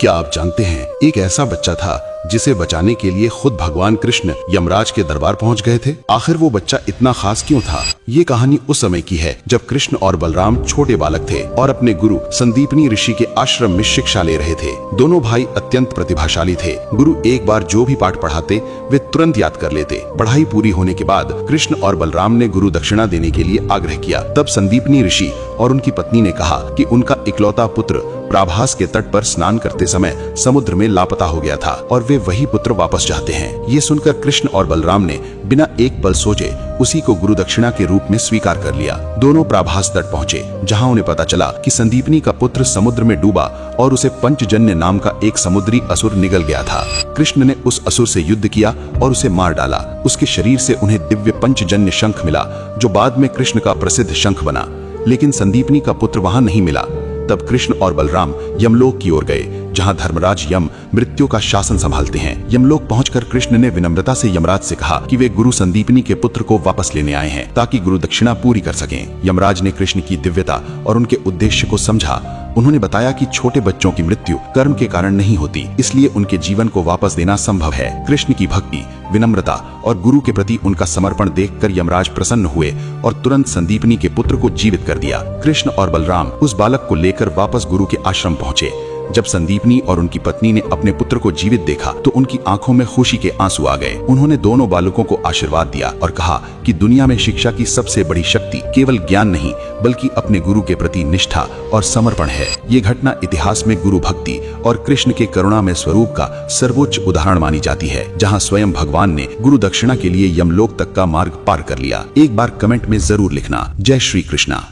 क्या आप जानते हैं, एक ऐसा बच्चा था जिसे बचाने के लिए खुद भगवान कृष्ण यमराज के दरबार पहुंच गए थे। आखिर वो बच्चा इतना खास क्यों था? ये कहानी उस समय की है जब कृष्ण और बलराम छोटे बालक थे और अपने गुरु संदीपनी ऋषि के आश्रम में शिक्षा ले रहे थे। दोनों भाई अत्यंत प्रतिभाशाली थे। गुरु एक बार जो भी पाठ पढ़ाते वे तुरंत याद कर लेते। पढ़ाई पूरी होने के बाद कृष्ण और बलराम ने गुरु दक्षिणा देने के लिए आग्रह किया। तब संदीपनी ऋषि और उनकी पत्नी ने कहा कि उनका इकलौता पुत्र प्राभास के तट पर स्नान करते समय समुद्र में लापता हो गया था और वे वही पुत्र वापस चाहते हैं। ये सुनकर कृष्ण और बलराम ने बिना एक पल सोचे उसी को गुरु दक्षिणा के रूप में स्वीकार कर लिया। दोनों प्राभास तट पहुँचे, जहाँ उन्हें पता चला कि संदीपनी का पुत्र समुद्र में डूबा और उसे पंचजन्य नाम का एक समुद्री असुर निगल गया था। कृष्ण ने उस असुर से युद्ध किया और उसे मार डाला। उसके शरीर से उन्हें दिव्य पंचजन्य शंख मिला, जो बाद में कृष्ण का प्रसिद्ध शंख बना। लेकिन संदीपनी का पुत्र वहां नहीं मिला। तब कृष्ण और बलराम यमलोक की ओर गए, जहां धर्मराज यम मृत्यु का शासन संभालते हैं। यमलोक पहुंचकर कृष्ण ने विनम्रता से यमराज से कहा कि वे गुरु संदीपनी के पुत्र को वापस लेने आए हैं ताकि गुरु दक्षिणा पूरी कर सकें। यमराज ने कृष्ण की दिव्यता और उनके उद्देश्य को समझा। उन्होंने बताया कि छोटे बच्चों की मृत्यु कर्म के कारण नहीं होती, इसलिए उनके जीवन को वापस देना संभव है। कृष्ण की भक्ति, विनम्रता और गुरु के प्रति उनका समर्पण देखकर यमराज प्रसन्न हुए और तुरंत संदीपनी के पुत्र को जीवित कर दिया। कृष्ण और बलराम उस बालक को लेकर वापस गुरु के आश्रम पहुंचे। जब संदीपनी और उनकी पत्नी ने अपने पुत्र को जीवित देखा तो उनकी आंखों में खुशी के आंसू आ गए। उन्होंने दोनों बालकों को आशीर्वाद दिया और कहा कि दुनिया में शिक्षा की सबसे बड़ी शक्ति केवल ज्ञान नहीं, बल्कि अपने गुरु के प्रति निष्ठा और समर्पण है। ये घटना इतिहास में गुरु भक्ति और कृष्ण के करुणामय स्वरूप का सर्वोच्च उदाहरण मानी जाती है, जहाँ स्वयं भगवान ने गुरु दक्षिणा के लिए यमलोक तक का मार्ग पार कर लिया। एक बार कमेंट में जरूर लिखना, जय श्री कृष्णा।